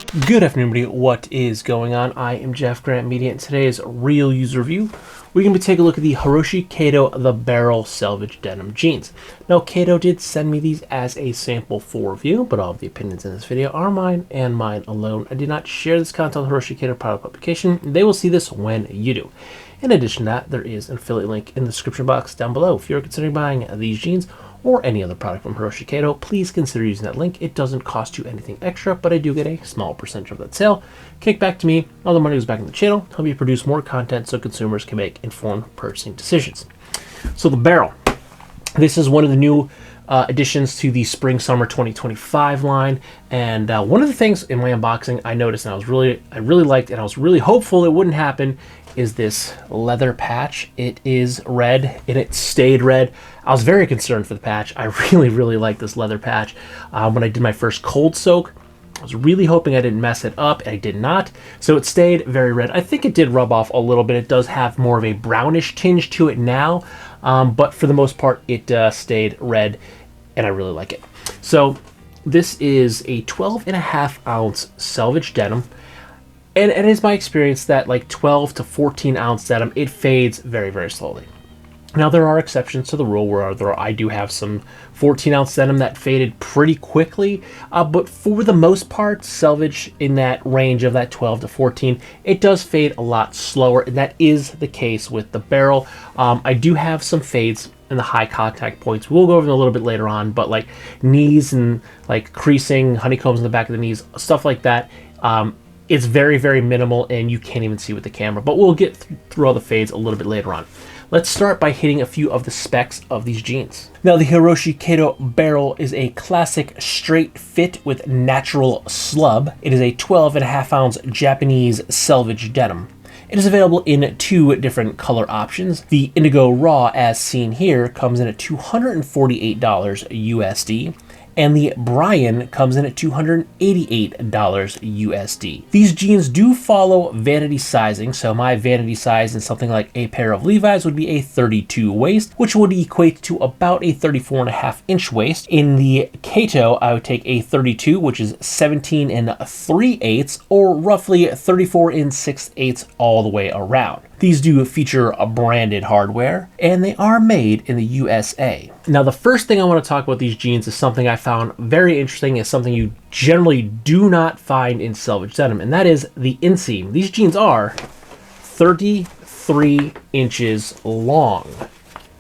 Good afternoon, everybody. What is going on? I am Jeff Grant Media, and today's real user review, we're going to be taking a look at the Hiroshi Kato The Barrel Selvedge Denim Jeans. Now, Kato did send me these as a sample for review, but all of the opinions in this video are mine and mine alone. I did not share this content with Hiroshi Kato product publication. They will see this when you do. In addition to that, there is an affiliate link in the description box down below. If you're considering buying these jeans or any other product from Hiroshi Kato, please consider using that link. It doesn't cost you anything extra, but I do get a small percentage of that sale. Kick back to me. All the money goes back in the channel, help me produce more content so consumers can make informed purchasing decisions. So the barrel. This is one of the new additions to the Spring/Summer 2025 line, and one of the things in my unboxing I noticed, and I really liked, and I was really hopeful it wouldn't happen, is this leather patch. It is red, and it stayed red. I was very concerned for the patch. I really like this leather patch. When I did my first cold soak, I was really hoping I didn't mess it up. I did not, so it stayed very red. I think it did rub off a little bit. It does have more of a brownish tinge to it now, but for the most part, it stayed red, and I really like it. So this is a 12.5 ounce Selvedge denim. And it is my experience that like 12 to 14 ounce denim, it fades very slowly. Now there are exceptions to the rule where I do have some 14 ounce denim that faded pretty quickly, but for the most part, Selvedge in that range of that 12 to 14, it does fade a lot slower, and that is the case with the barrel. I do have some fades in the high contact points. We'll go over them a little bit later on, but like knees and like creasing, honeycombs in the back of the knees, stuff like that. It's very minimal, and you can't even see with the camera, but we'll get through all the fades a little bit later on. Let's start by hitting a few of the specs of these jeans. Now, the Hiroshi Kato Barrel is a classic straight fit with natural slub. It is a 12.5 ounce Japanese Selvedge denim. It is available in two different color options. The Indigo Raw, as seen here, comes in at $248 USD. And the Brian comes in at $288 USD. These jeans do follow vanity sizing, so my vanity size in something like a pair of Levi's would be a 32 waist, which would equate to about a 34.5 inch waist. In the Kato, I would take a 32, which is 17 3/8, or roughly 34 6/8 all the way around. These do feature a branded hardware, and they are made in the USA. Now, the first thing I want to talk about these jeans is something I found very interesting, is something you generally do not find in Selvedge denim, and that is the inseam. These jeans are 33 inches long.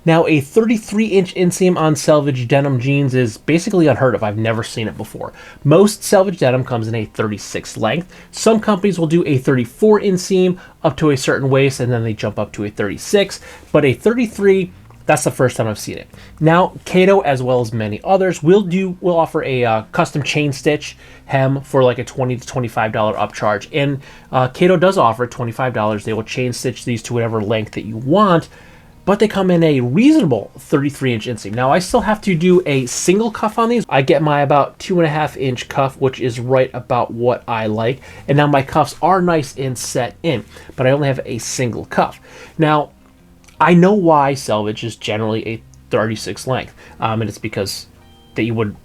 Now, a 33-inch inseam on Selvedge denim jeans is basically unheard of. I've never seen it before. Most Selvedge denim comes in a 36 length. Some companies will do a 34 inseam up to a certain waist, and then they jump up to a 36. But a 33, that's the first time I've seen it. Now, Kato, as well as many others, will offer a custom chain stitch hem for like a $20 to $25 upcharge. And Kato does offer $25. They will chain stitch these to whatever length that you want, but they come in a reasonable 33-inch inseam. Now, I still have to do a single cuff on these. I get my about 2.5-inch cuff, which is right about what I like. And now my cuffs are nice and set in, but I only have a single cuff. Now, I know why Selvedge is generally a 36 length, and it's because they would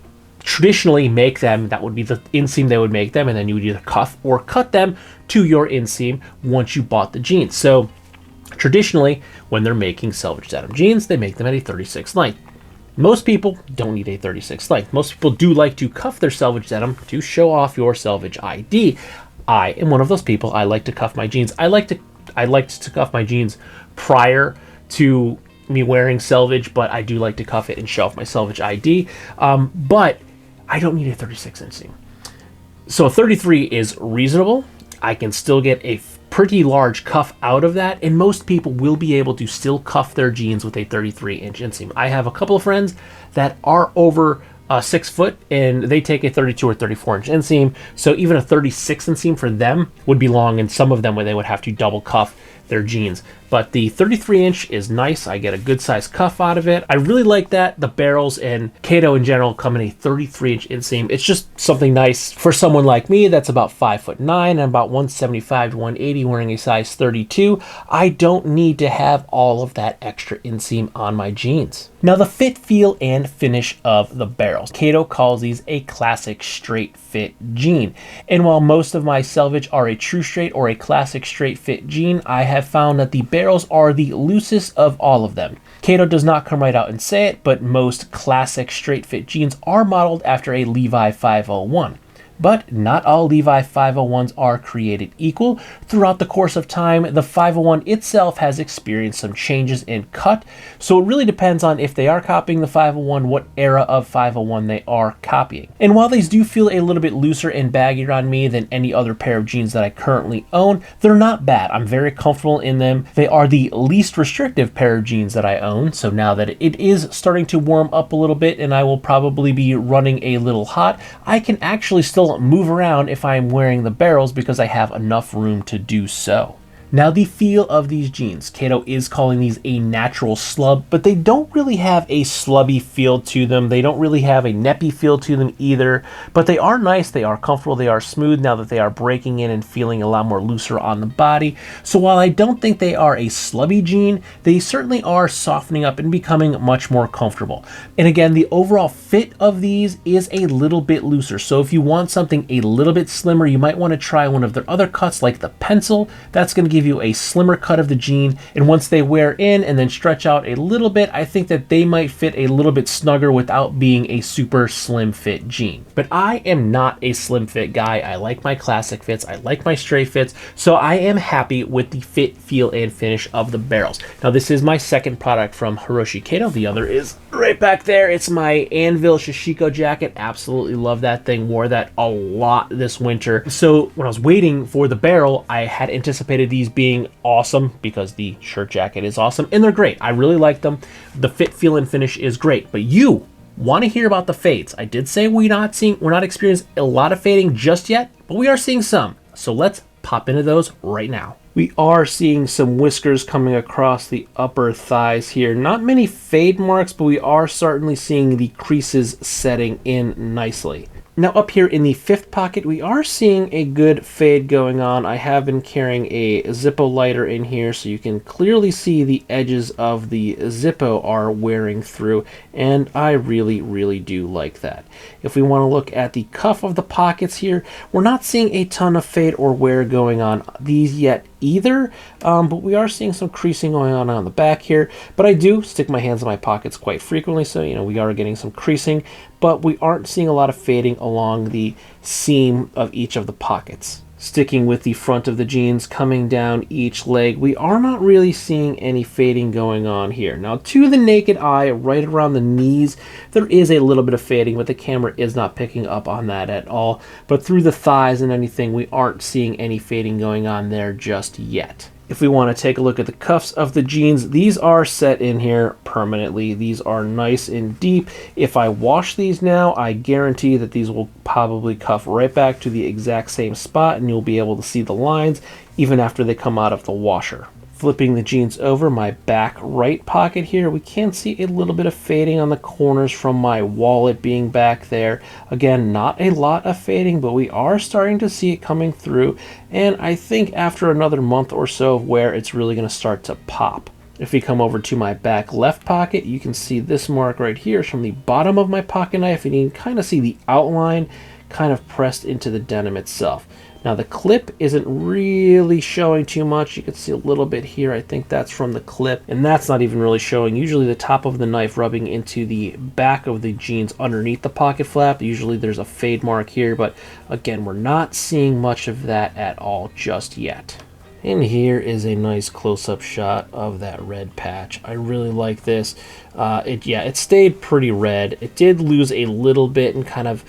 traditionally make them, that would be the inseam they would make them, and then you would either cuff or cut them to your inseam once you bought the jeans. So traditionally, when they're making Selvedge denim jeans, they make them at a 36 length. Most people don't need a 36 length. Most people do like to cuff their Selvedge denim to show off your Selvedge ID. I am one of those people. I like to cuff my jeans. I liked to cuff my jeans prior to me wearing Selvedge, but I do like to cuff it and show off my Selvedge ID. But I don't need a 36 inseam. So a 33 is reasonable. I can still get a pretty large cuff out of that, and most people will be able to still cuff their jeans with a 33-inch inseam. I have a couple of friends that are over 6 foot, and they take a 32 or 34-inch inseam, so even a 36 inseam for them would be long, and some of them where they would have to double cuff their jeans. But the 33-inch is nice. I get a good size cuff out of it. I really like that the barrels and Kato in general come in a 33-inch inseam. It's just something nice for someone like me that's about 5'9" and about 175 to 180 wearing a size 32. I don't need to have all of that extra inseam on my jeans. Now the fit, feel, and finish of the barrels. Kato calls these a classic straight fit jean. And while most of my selvage are a true straight or a classic straight fit jean, I have found that the barrels are the loosest of all of them. Kato does not come right out and say it, but most classic straight fit jeans are modeled after a Levi 501. But not all Levi 501s are created equal. Throughout the course of time, the 501 itself has experienced some changes in cut, so it really depends on if they are copying the 501, what era of 501 they are copying. And while these do feel a little bit looser and baggier on me than any other pair of jeans that I currently own, they're not bad. I'm very comfortable in them. They are the least restrictive pair of jeans that I own, so now that it is starting to warm up a little bit and I will probably be running a little hot, I can actually still move around if I'm wearing the barrels because I have enough room to do so. Now the feel of these jeans, Kato is calling these a natural slub, but they don't really have a slubby feel to them. They don't really have a neppy feel to them either, but they are nice, they are comfortable, they are smooth now that they are breaking in and feeling a lot more looser on the body. So while I don't think they are a slubby jean, they certainly are softening up and becoming much more comfortable. And again, the overall fit of these is a little bit looser. So if you want something a little bit slimmer, you might want to try one of their other cuts like the pencil. That's going to give you a slimmer cut of the jean, and once they wear in and then stretch out a little bit, I think that they might fit a little bit snugger without being a super slim fit jean. But I am not a slim fit guy. I like my classic fits, I like my straight fits, so I am happy with the fit, feel, and finish of the barrels. Now this is my second product from Hiroshi Kato. The other is right back there. It's my Anvil Sashiko jacket. Absolutely love that thing. Wore that a lot this winter. So when I was waiting for the barrel, I had anticipated these being awesome because the shirt jacket is awesome and they're great. I really like them. The fit, feel, and finish is great. But you want to hear about the fades. I did say we're not experiencing a lot of fading just yet, but we are seeing some. So let's pop into those right now. We are seeing some whiskers coming across the upper thighs here. Not many fade marks, but we are certainly seeing the creases setting in nicely. Now up here in the fifth pocket, we are seeing a good fade going on. I have been carrying a Zippo lighter in here so you can clearly see the edges of the Zippo are wearing through, and I really, really do like that. If we want to look at the cuff of the pockets here, we're not seeing a ton of fade or wear going on these yet either, but we are seeing some creasing going on the back here. But I do stick my hands in my pockets quite frequently, so we are getting some creasing, but we aren't seeing a lot of fading along the seam of each of the pockets. Sticking with the front of the jeans, coming down each leg, we are not really seeing any fading going on here. Now to the naked eye, right around the knees, there is a little bit of fading, but the camera is not picking up on that at all. But through the thighs and anything, we aren't seeing any fading going on there just yet. If we want to take a look at the cuffs of the jeans, these are set in here permanently. These are nice and deep. If I wash these now, I guarantee that these will probably cuff right back to the exact same spot, and you'll be able to see the lines even after they come out of the washer. Flipping the jeans over, my back right pocket here, we can see a little bit of fading on the corners from my wallet being back there. Again, not a lot of fading, but we are starting to see it coming through, and I think after another month or so of wear, it's really going to start to pop. If we come over to my back left pocket, you can see this mark right here is from the bottom of my pocket knife, and you can kind of see the outline kind of pressed into the denim itself. Now the clip isn't really showing too much. You can see a little bit here. I think that's from the clip, and that's not even really showing. Usually the top of the knife rubbing into the back of the jeans underneath the pocket flap. Usually there's a fade mark here, but again, we're not seeing much of that at all just yet. And here is a nice close-up shot of that red patch. I really like this. It stayed pretty red. It did lose a little bit and kind of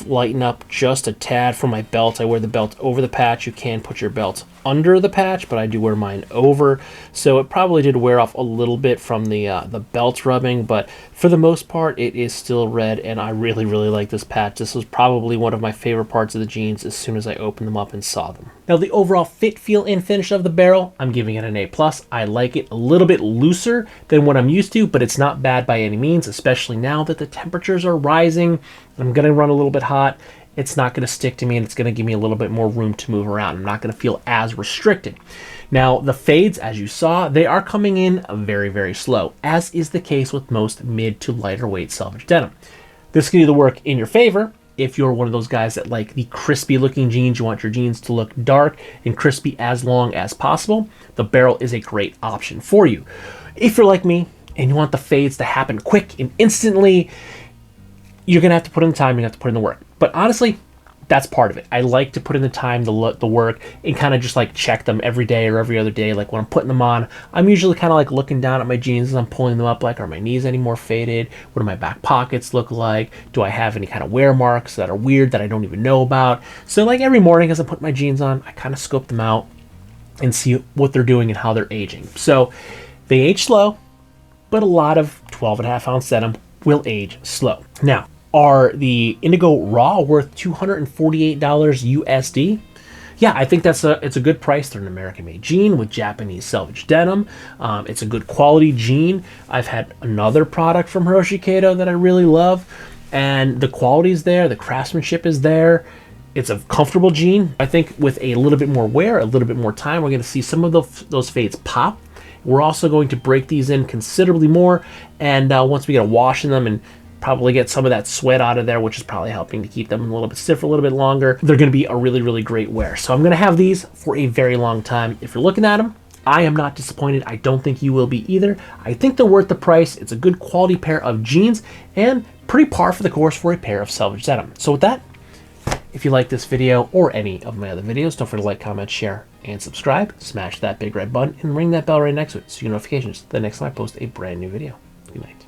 lighten up just a tad from my belt. I wear the belt over the patch. You can put your belt under the patch, but I do wear mine over. So it probably did wear off a little bit from the belt rubbing, but for the most part, it is still red, and I really, really like this patch. This was probably one of my favorite parts of the jeans as soon as I opened them up and saw them. Now the overall fit, feel, and finish of the barrel, I'm giving it an A+. I like it a little bit looser than what I'm used to, but it's not bad by any means, especially now that the temperatures are rising. I'm gonna run a little bit hot. It's not gonna stick to me, and it's gonna give me a little bit more room to move around. I'm not gonna feel as restricted. Now the fades, as you saw, they are coming in very, very slow, as is the case with most mid to lighter weight selvage denim. This can either work in your favor, if you're one of those guys that like the crispy looking jeans, you want your jeans to look dark and crispy as long as possible, the barrel is a great option for you. If you're like me and you want the fades to happen quick and instantly, you're gonna have to put in the time, you have to put in the work. But honestly, that's part of it. I like to put in the time, the work, and kind of just like check them every day or every other day. Like when I'm putting them on, I'm usually kind of like looking down at my jeans as I'm pulling them up, like, are my knees any more faded? What do my back pockets look like? Do I have any kind of wear marks that are weird that I don't even know about? So like every morning as I put my jeans on, I kind of scope them out and see what they're doing and how they're aging. So they age slow, but a lot of 12.5 ounce denim will age slow. Now, are the Indigo Raw worth $248 USD? Yeah, I think it's a good price. They're an American-made jean with Japanese selvage denim. It's a good quality jean. I've had another product from Hiroshi Kato that I really love, and the quality is there. The craftsmanship is there. It's a comfortable jean. I think with a little bit more wear, a little bit more time, we're going to see some of those fades pop. We're also going to break these in considerably more, and once we get a wash in them and probably get some of that sweat out of there, which is probably helping to keep them a little bit stiffer, a little bit longer, they're going to be a really, really great wear. So I'm going to have these for a very long time. If you're looking at them, I am not disappointed. I don't think you will be either. I think they're worth the price. It's a good quality pair of jeans and pretty par for the course for a pair of selvage denim. So with that, if you like this video or any of my other videos, don't forget to like, comment, share, and subscribe. Smash that big red button and ring that bell right next to it so you get notifications the next time I post a brand new video. Good night.